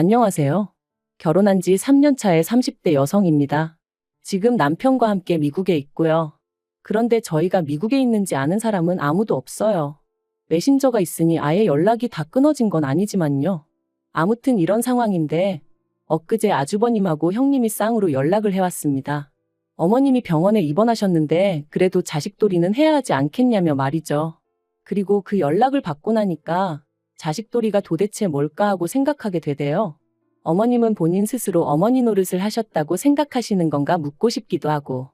안녕하세요. 결혼한 지 3년 차의 30대 여성입니다. 지금 남편과 함께 미국에 있고요. 그런데 저희가 미국에 있는지 아는 사람은 아무도 없어요. 메신저가 있으니 아예 연락이 다 끊어진 건 아니지만요. 아무튼 이런 상황인데 엊그제 아주버님하고 형님이 쌍으로 연락을 해왔습니다. 어머님이 병원에 입원하셨는데 그래도 자식돌이는 해야 하지 않겠냐며 말이죠. 그리고 그 연락을 받고 나니까 자식돌이가 도대체 뭘까 하고 생각하게 되대요. 어머님은 본인 스스로 어머니 노릇을 하셨다고 생각하시는 건가 묻고 싶기도 하고.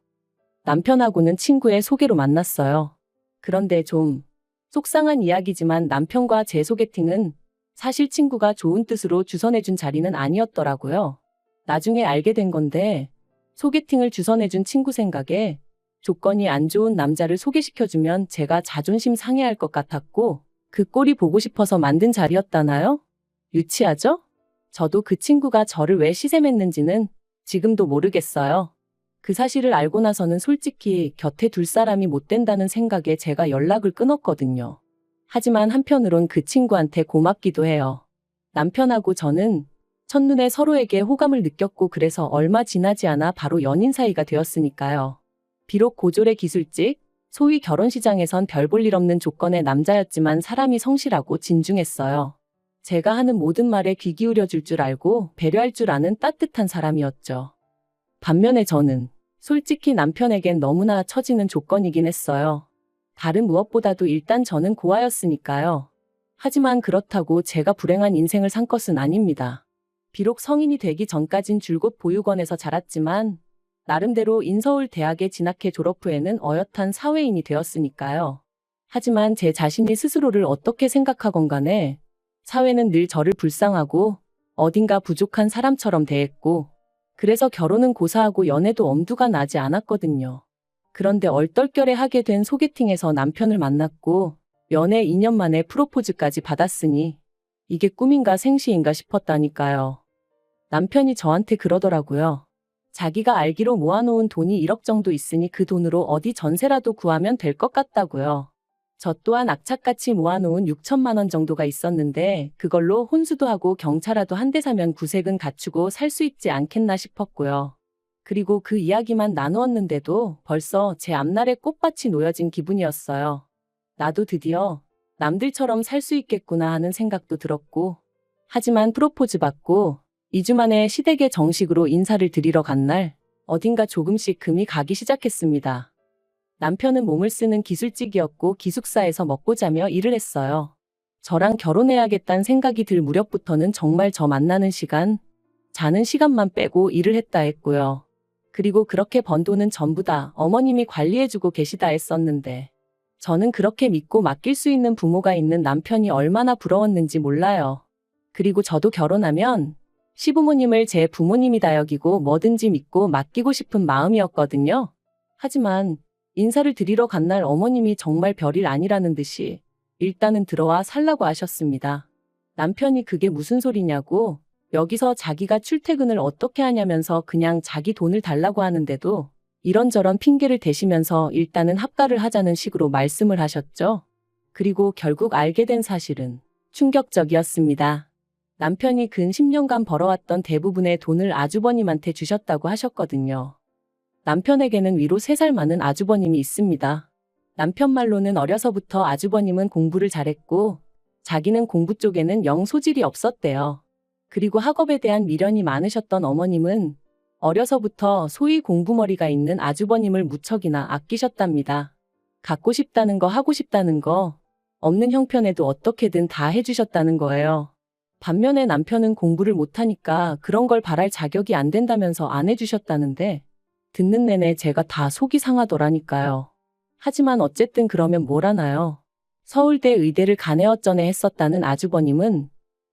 남편하고는 친구의 소개로 만났어요. 그런데 좀 속상한 이야기지만 남편과 제 소개팅은 사실 친구가 좋은 뜻으로 주선해준 자리는 아니었더라고요. 나중에 알게 된 건데 소개팅을 주선해준 친구 생각에 조건이 안 좋은 남자를 소개시켜주면 제가 자존심 상해할 것 같았고 그 꼴이 보고 싶어서 만든 자리였다나요? 유치하죠? 저도 그 친구가 저를 왜 시샘했는지는 지금도 모르겠어요. 그 사실을 알고 나서는 솔직히 곁에 둘 사람이 못 된다는 생각에 제가 연락을 끊었거든요. 하지만 한편으론 그 친구한테 고맙기도 해요. 남편하고 저는 첫눈에 서로에게 호감을 느꼈고 그래서 얼마 지나지 않아 바로 연인 사이가 되었으니까요. 비록 고졸의 기술직, 소위 결혼시장에선 별 볼 일 없는 조건의 남자였지만 사람이 성실하고 진중했어요. 제가 하는 모든 말에 귀 기울여 줄 줄 알고 배려할 줄 아는 따뜻한 사람이었죠. 반면에 저는 솔직히 남편에겐 너무나 처지는 조건이긴 했어요. 다른 무엇보다도 일단 저는 고아였으니까요. 하지만 그렇다고 제가 불행한 인생을 산 것은 아닙니다. 비록 성인이 되기 전까진 줄곧 보육원에서 자랐지만 나름대로 인서울 대학에 진학해 졸업 후에는 어엿한 사회인이 되었으니까요. 하지만 제 자신이 스스로를 어떻게 생각하건 간에 사회는 늘 저를 불쌍하고 어딘가 부족한 사람처럼 대했고 그래서 결혼은 고사하고 연애도 엄두가 나지 않았거든요. 그런데 얼떨결에 하게 된 소개팅에서 남편을 만났고 연애 2년 만에 프로포즈까지 받았으니 이게 꿈인가 생시인가 싶었다니까요. 남편이 저한테 그러더라고요. 자기가 알기로 모아놓은 돈이 1억 정도 있으니 그 돈으로 어디 전세라도 구하면 될 것 같다고요. 저 또한 악착같이 모아놓은 6천만 원 정도가 있었는데 그걸로 혼수도 하고 경차라도 한 대 사면 구색은 갖추고 살 수 있지 않겠나 싶었고요. 그리고 그 이야기만 나누었는데도 벌써 제 앞날에 꽃밭이 놓여진 기분이었어요. 나도 드디어 남들처럼 살 수 있겠구나 하는 생각도 들었고 하지만 프로포즈 받고 2주 만에 시댁에 정식으로 인사를 드리러 간 날 어딘가 조금씩 금이 가기 시작했습니다. 남편은 몸을 쓰는 기술직이었고 기숙사에서 먹고 자며 일을 했어요. 저랑 결혼해야겠다는 생각이 들 무렵부터는 정말 저 만나는 시간, 자는 시간만 빼고 일을 했다 했고요. 그리고 그렇게 번 돈은 전부 다 어머님이 관리해주고 계시다 했었는데 저는 그렇게 믿고 맡길 수 있는 부모가 있는 남편이 얼마나 부러웠는지 몰라요. 그리고 저도 결혼하면 시부모님을 제 부모님이다 여기고 뭐든지 믿고 맡기고 싶은 마음이었거든요. 하지만 인사를 드리러 간 날 어머님이 정말 별일 아니라는 듯이 일단은 들어와 살라고 하셨습니다. 남편이 그게 무슨 소리냐고 여기서 자기가 출퇴근을 어떻게 하냐면서 그냥 자기 돈을 달라고 하는데도 이런저런 핑계를 대시면서 일단은 합가를 하자는 식으로 말씀을 하셨죠. 그리고 결국 알게 된 사실은 충격적이었습니다. 남편이 근 10년간 벌어왔던 대부분의 돈을 아주버님한테 주셨다고 하셨거든요. 남편에게는 위로 3살 많은 아주버님이 있습니다. 남편 말로는 어려서부터 아주버님은 공부를 잘했고 자기는 공부 쪽에는 영 소질이 없었대요. 그리고 학업에 대한 미련이 많으셨던 어머님은 어려서부터 소위 공부머리가 있는 아주버님을 무척이나 아끼셨답니다. 갖고 싶다는 거 하고 싶다는 거 없는 형편에도 어떻게든 다 해주셨다는 거예요. 반면에 남편은 공부를 못하니까 그런 걸 바랄 자격이 안 된다면서 안 해주셨다는데 듣는 내내 제가 다 속이 상하더라니까요. 하지만 어쨌든 그러면 뭘 하나요? 서울대 의대를 간에어쩌네 했었다는 아주버님은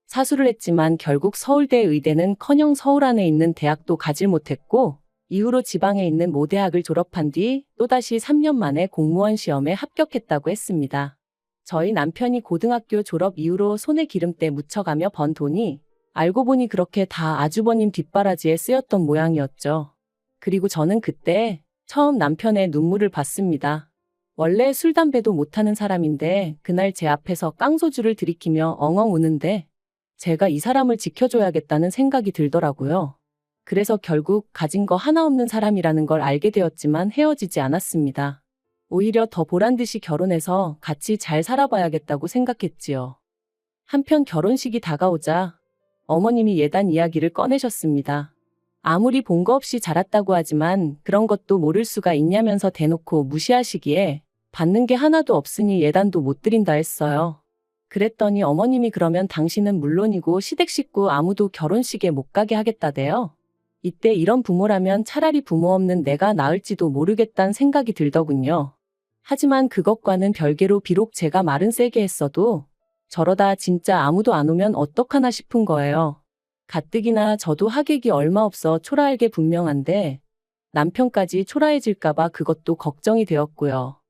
사수를 했지만 결국 서울대 의대는커녕 서울 안에 있는 대학도 가질 못했고 이후로 지방에 있는 모 대학을 졸업한 뒤 또다시 3년 만에 공무원 시험에 합격했다고 했습니다. 저희 남편이 고등학교 졸업 이후로 손에 기름때 묻혀가며 번 돈이 알고 보니 그렇게 다 아주버님 뒷바라지에 쓰였던 모양이었죠. 그리고 저는 그때 처음 남편의 눈물을 봤습니다. 원래 술 담배도 못하는 사람인데 그날 제 앞에서 깡소주를 들이키며 엉엉 우는데 제가 이 사람을 지켜줘야겠다는 생각이 들더라고요. 그래서 결국 가진 거 하나 없는 사람이라는 걸 알게 되었지만 헤어지지 않았습니다. 오히려 더 보란듯이 결혼해서 같이 잘 살아봐야겠다고 생각했지요. 한편 결혼식이 다가오자 어머님이 예단 이야기를 꺼내셨습니다. 아무리 본 거 없이 자랐다고 하지만 그런 것도 모를 수가 있냐면서 대놓고 무시하시기에 받는 게 하나도 없으니 예단도 못 드린다 했어요. 그랬더니 어머님이 그러면 당신은 물론이고 시댁 식구 아무도 결혼식에 못 가게 하겠다대요. 이때 이런 부모라면 차라리 부모 없는 내가 나을지도 모르겠다는 생각이 들더군요. 하지만 그것과는 별개로 비록 제가 말은 세게 했어도 저러다 진짜 아무도 안 오면 어떡하나 싶은 거예요. 가뜩이나 저도 하객이 얼마 없어 초라할 게 분명한데 남편까지 초라해질까봐 그것도 걱정이 되었고요.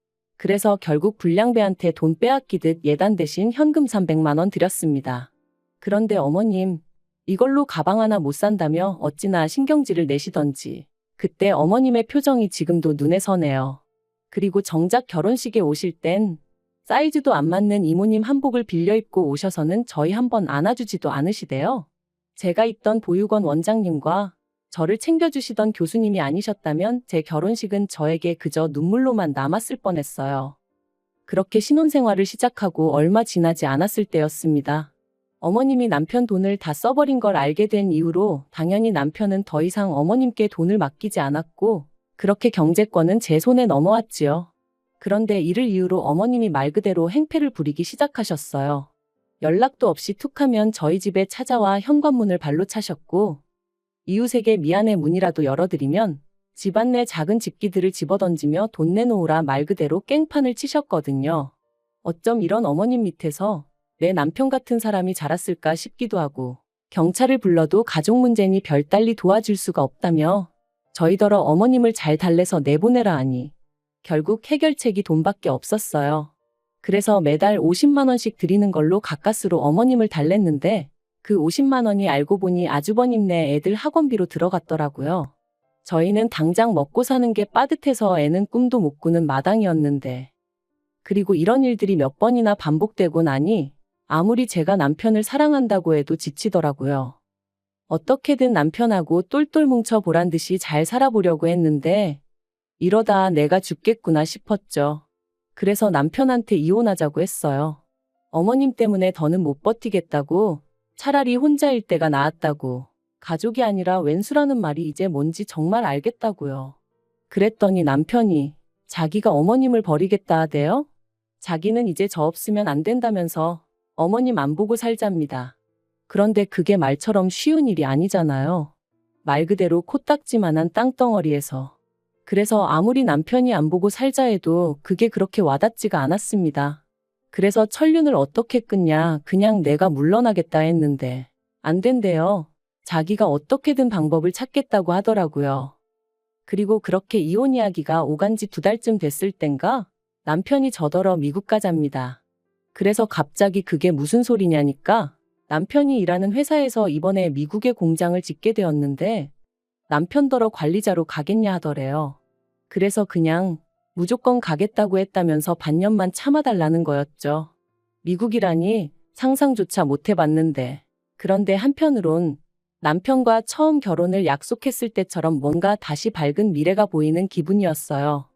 그래서 결국 불량배한테 돈 빼앗기듯 예단 대신 현금 300만 원 드렸습니다. 그런데 어머님, 이걸로 가방 하나 못 산다며 어찌나 신경질을 내시던지 그때 어머님의 표정이 지금도 눈에 선해요. 그리고 정작 결혼식에 오실 땐 사이즈도 안 맞는 이모님 한복을 빌려 입고 오셔서는 저희 한번 안아주지도 않으시대요. 제가 있던 보육원 원장님과 저를 챙겨주시던 교수님이 아니셨다면 제 결혼식은 저에게 그저 눈물로만 남았을 뻔했어요. 그렇게 신혼생활을 시작하고 얼마 지나지 않았을 때였습니다. 어머님이 남편 돈을 다 써버린 걸 알게 된 이후로 당연히 남편은 더 이상 어머님께 돈을 맡기지 않았고 그렇게 경제권은 제 손에 넘어왔지요. 그런데 이를 이유로 어머님이 말 그대로 행패를 부리기 시작하셨어요. 연락도 없이 툭하면 저희 집에 찾아와 현관문을 발로 차셨고 이웃에게 미안해 문이라도 열어드리면 집안 내 작은 집기들을 집어던지며 돈 내놓으라 말 그대로 깽판을 치셨거든요. 어쩜 이런 어머님 밑에서 내 남편 같은 사람이 자랐을까 싶기도 하고 경찰을 불러도 가족 문제니 별달리 도와줄 수가 없다며 저희더러 어머님을 잘 달래서 내보내라 하니 결국 해결책이 돈밖에 없었어요. 그래서 매달 50만 원씩 드리는 걸로 가까스로 어머님을 달랬는데 그 50만 원이 알고 보니 아주버님네 애들 학원비로 들어갔더라고요. 저희는 당장 먹고 사는 게 빠듯해서 애는 꿈도 못 꾸는 마당이었는데. 그리고 이런 일들이 몇 번이나 반복되고 나니 아무리 제가 남편을 사랑한다고 해도 지치더라고요. 어떻게든 남편하고 똘똘 뭉쳐 보란 듯이 잘 살아보려고 했는데 이러다 내가 죽겠구나 싶었죠. 그래서 남편한테 이혼하자고 했어요. 어머님 때문에 더는 못 버티겠다고 차라리 혼자일 때가 나았다고 가족이 아니라 왼수라는 말이 이제 뭔지 정말 알겠다고요. 그랬더니 남편이 자기가 어머님을 버리겠다 하대요. 자기는 이제 저 없으면 안 된다면서 어머님 안 보고 살잡니다. 그런데 그게 말처럼 쉬운 일이 아니잖아요. 말 그대로 코딱지만한 땅덩어리에서. 그래서 아무리 남편이 안 보고 살자 해도 그게 그렇게 와닿지가 않았습니다. 그래서 천륜을 어떻게 끊냐 그냥 내가 물러나겠다 했는데 안 된대요. 자기가 어떻게든 방법을 찾겠다고 하더라고요. 그리고 그렇게 이혼 이야기가 오간 지 2달쯤 됐을 땐가 남편이 저더러 미국 가잡니다. 그래서 갑자기 그게 무슨 소리냐니까 남편이 일하는 회사에서 이번에 미국에 공장을 짓게 되었는데 남편더러 관리자로 가겠냐 하더래요. 그래서 그냥 무조건 가겠다고 했다면서 반년만 참아달라는 거였죠. 미국이라니 상상조차 못 해봤는데. 그런데 한편으론 남편과 처음 결혼을 약속했을 때처럼 뭔가 다시 밝은 미래가 보이는 기분이었어요.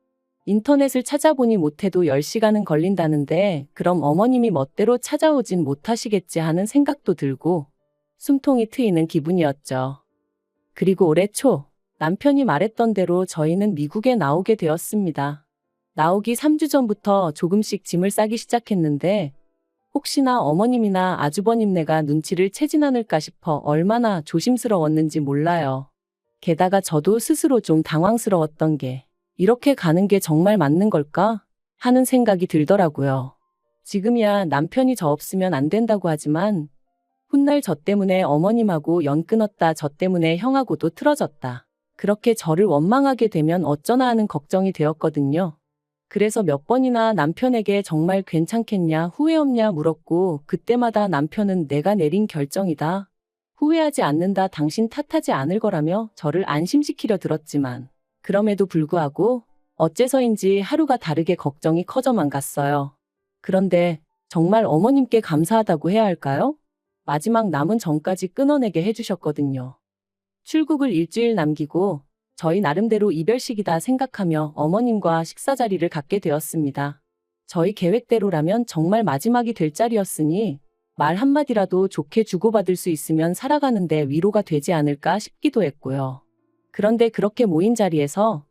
인터넷을 찾아보니 못해도 10시간은 걸린다는데 그럼 어머님이 멋대로 찾아오진 못하시겠지 하는 생각도 들고 숨통이 트이는 기분이었죠. 그리고 올해 초 남편이 말했던 대로 저희는 미국에 나오게 되었습니다. 나오기 3주 전부터 조금씩 짐을 싸기 시작했는데 혹시나 어머님이나 아주버님네가 눈치를 채진 않을까 싶어 얼마나 조심스러웠는지 몰라요. 게다가 저도 스스로 좀 당황스러웠던 게 이렇게 가는 게 정말 맞는 걸까? 하는 생각이 들더라고요. 지금이야 남편이 저 없으면 안 된다고 하지만 훗날 저 때문에 어머님하고 연 끊었다 저 때문에 형하고도 틀어졌다. 그렇게 저를 원망하게 되면 어쩌나 하는 걱정이 되었거든요. 그래서 몇 번이나 남편에게 정말 괜찮겠냐 후회 없냐 물었고 그때마다 남편은 내가 내린 결정이다. 후회하지 않는다 당신 탓하지 않을 거라며 저를 안심시키려 들었지만 그럼에도 불구하고 어째서인지 하루가 다르게 걱정이 커져만 갔어요. 그런데 정말 어머님께 감사하다고 해야 할까요? 마지막 남은 전까지 끊어내게 해주셨거든요. 출국을 일주일 남기고 저희 나름대로 이별식이다 생각하며 어머님과 식사 자리를 갖게 되었습니다. 저희 계획대로라면 정말 마지막이 될 자리였으니 말 한마디라도 좋게 주고받을 수 있으면 살아가는데 위로가 되지 않을까 싶기도 했고요. 그런데 그렇게 모인 자리에서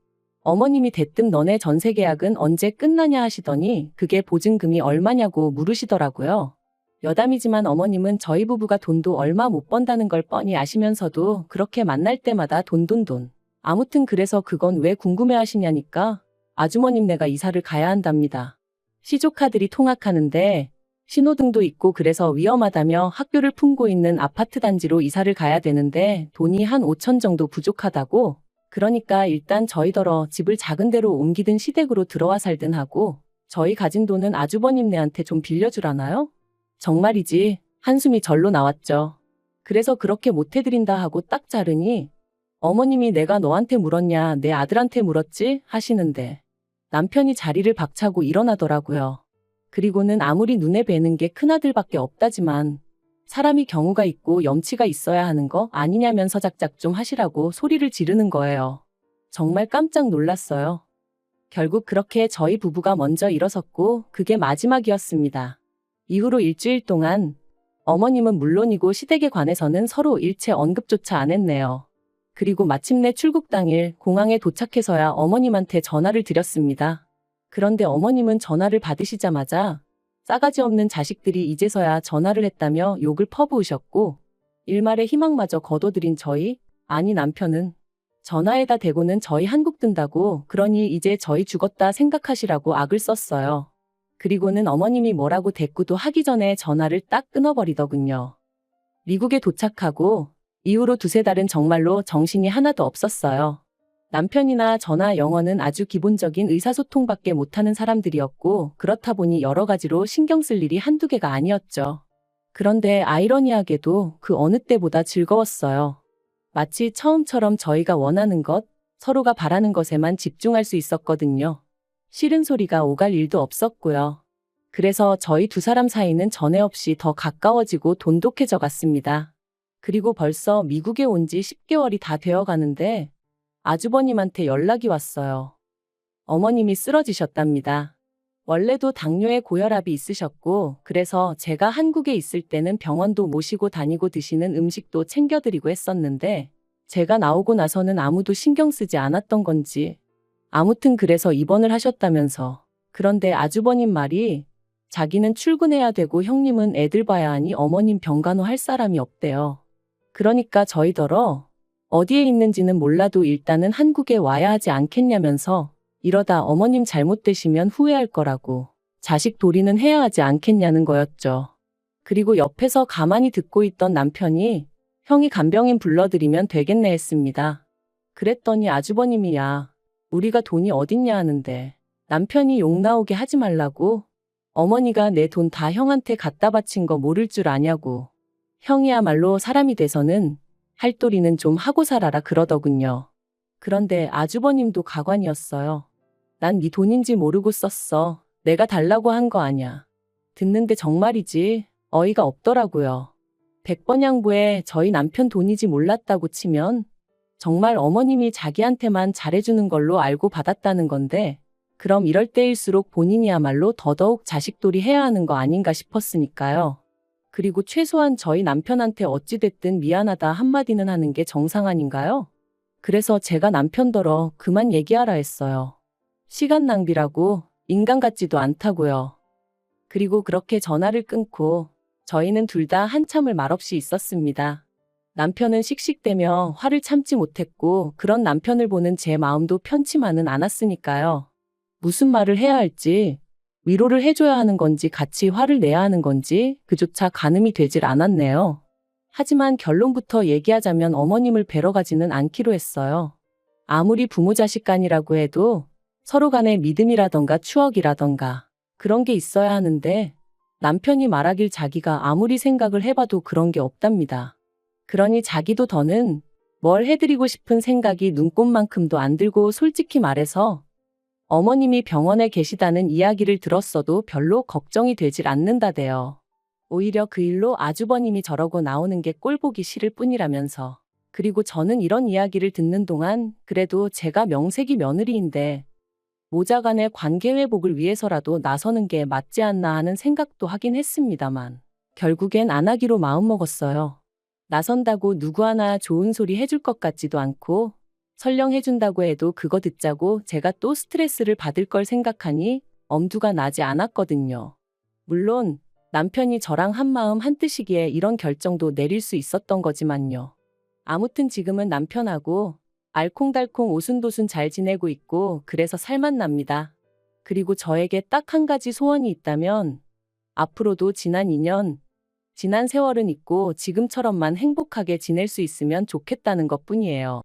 어머님이 대뜸 너네 전세 계약은 언제 끝나냐 하시더니 그게 보증금이 얼마냐고 물으시더라고요. 여담이지만 어머님은 저희 부부가 돈도 얼마 못 번다는 걸 뻔히 아시면서도 그렇게 만날 때마다 돈. 아무튼 그래서 그건 왜 궁금해하시냐니까 아주머님 내가 이사를 가야 한답니다. 시조카들이 통학하는데 신호등도 있고 그래서 위험하다며 학교를 품고 있는 아파트 단지로 이사를 가야 되는데 돈이 한 5천 정도 부족하다고. 그러니까 일단 저희더러 집을 작은 데로 옮기든 시댁으로 들어와 살든 하고 저희 가진 돈은 아주버님네한테 좀 빌려주라나요? 정말이지 한숨이 절로 나왔죠. 그래서 그렇게 못해드린다 하고 딱 자르니 어머님이 내가 너한테 물었냐 내 아들한테 물었지 하시는데 남편이 자리를 박차고 일어나더라고요. 그리고는 아무리 눈에 뵈는 게 큰아들밖에 없다지만 사람이 경우가 있고 염치가 있어야 하는 거 아니냐면서 작작 좀 하시라고 소리를 지르는 거예요. 정말 깜짝 놀랐어요. 결국 그렇게 저희 부부가 먼저 일어섰고 그게 마지막이었습니다. 이후로 일주일 동안 어머님은 물론이고 시댁에 관해서는 서로 일체 언급조차 안 했네요. 그리고 마침내 출국 당일 공항에 도착해서야 어머님한테 전화를 드렸습니다. 그런데 어머님은 전화를 받으시자마자 싸가지 없는 자식들이 이제서야 전화를 했다며 욕을 퍼부으셨고 일말의 희망마저 거둬들인 저희, 아니 남편은 전화에다 대고는 저희 한국 든다고 그러니 이제 저희 죽었다 생각하시라고 악을 썼어요. 그리고는 어머님이 뭐라고 대꾸도 하기 전에 전화를 딱 끊어버리더군요. 미국에 도착하고 이후로 두세 달은 정말로 정신이 하나도 없었어요. 남편이나 저나 영어는 아주 기본적인 의사소통밖에 못하는 사람들이었고 그렇다 보니 여러 가지로 신경 쓸 일이 한두 개가 아니었죠. 그런데 아이러니하게도 그 어느 때보다 즐거웠어요. 마치 처음처럼 저희가 원하는 것, 서로가 바라는 것에만 집중할 수 있었거든요. 싫은 소리가 오갈 일도 없었고요. 그래서 저희 두 사람 사이는 전에 없이 더 가까워지고 돈독해져 갔습니다. 그리고 벌써 미국에 온 지 10개월이 다 되어 가는데 아주버님한테 연락이 왔어요. 어머님이 쓰러지셨답니다. 원래도 당뇨에 고혈압이 있으셨고 그래서 제가 한국에 있을 때는 병원도 모시고 다니고 드시는 음식도 챙겨드리고 했었는데 제가 나오고 나서는 아무도 신경 쓰지 않았던 건지 아무튼 그래서 입원을 하셨다면서. 그런데 아주버님 말이 자기는 출근해야 되고 형님은 애들 봐야 하니 어머님 병간호 할 사람이 없대요. 그러니까 저희더러 어디에 있는지는 몰라도 일단은 한국에 와야 하지 않겠냐면서 이러다 어머님 잘못되시면 후회할 거라고 자식 도리는 해야 하지 않겠냐는 거였죠. 그리고 옆에서 가만히 듣고 있던 남편이 형이 간병인 불러드리면 되겠네 했습니다. 그랬더니 아주버님이 야 우리가 돈이 어딨냐 하는데 남편이 욕 나오게 하지 말라고 어머니가 내 돈 다 형한테 갖다 바친 거 모를 줄 아냐고 형이야말로 사람이 돼서는 할 도리는 좀 하고 살아라 그러더군요. 그런데 아주버님도 가관이었어요. 난 네 돈인지 모르고 썼어. 내가 달라고 한 거 아냐. 듣는데 정말이지 어이가 없더라고요. 백번양보에 저희 남편 돈이지 몰랐다고 치면 정말 어머님이 자기한테만 잘해주는 걸로 알고 받았다는 건데 그럼 이럴 때일수록 본인이야말로 더더욱 자식돌이 해야 하는 거 아닌가 싶었으니까요. 그리고 최소한 저희 남편한테 어찌됐든 미안하다 한마디는 하는 게 정상 아닌가요? 그래서 제가 남편더러 그만 얘기하라 했어요. 시간 낭비라고 인간 같지도 않다고요. 그리고 그렇게 전화를 끊고 저희는 둘 다 한참을 말없이 있었습니다. 남편은 씩씩대며 화를 참지 못했고 그런 남편을 보는 제 마음도 편치만은 않았으니까요. 무슨 말을 해야 할지, 위로를 해줘야 하는 건지 같이 화를 내야 하는 건지 그조차 가늠이 되질 않았네요. 하지만 결론부터 얘기하자면 어머님을 뵈러 가지는 않기로 했어요. 아무리 부모 자식 간이라고 해도 서로 간의 믿음이라던가 추억이라던가 그런 게 있어야 하는데 남편이 말하길 자기가 아무리 생각을 해봐도 그런 게 없답니다. 그러니 자기도 더는 뭘 해드리고 싶은 생각이 눈꼽만큼도 안 들고 솔직히 말해서 어머님이 병원에 계시다는 이야기를 들었어도 별로 걱정이 되질 않는다대요. 오히려 그 일로 아주버님이 저러고 나오는 게 꼴보기 싫을 뿐이라면서. 그리고 저는 이런 이야기를 듣는 동안 그래도 제가 명색이 며느리인데 모자간의 관계 회복을 위해서라도 나서는 게 맞지 않나 하는 생각도 하긴 했습니다만 결국엔 안 하기로 마음먹었어요. 나선다고 누구 하나 좋은 소리 해줄 것 같지도 않고 설령 해준다고 해도 그거 듣자고 제가 또 스트레스를 받을 걸 생각하니 엄두가 나지 않았거든요. 물론 남편이 저랑 한마음 한뜻이기에 이런 결정도 내릴 수 있었던 거지만요. 아무튼 지금은 남편하고 알콩달콩 오순도순 잘 지내고 있고 그래서 살맛납니다. 그리고 저에게 딱 한 가지 소원이 있다면 앞으로도 지난 2년, 지난 세월은 있고 지금처럼만 행복하게 지낼 수 있으면 좋겠다는 것뿐이에요.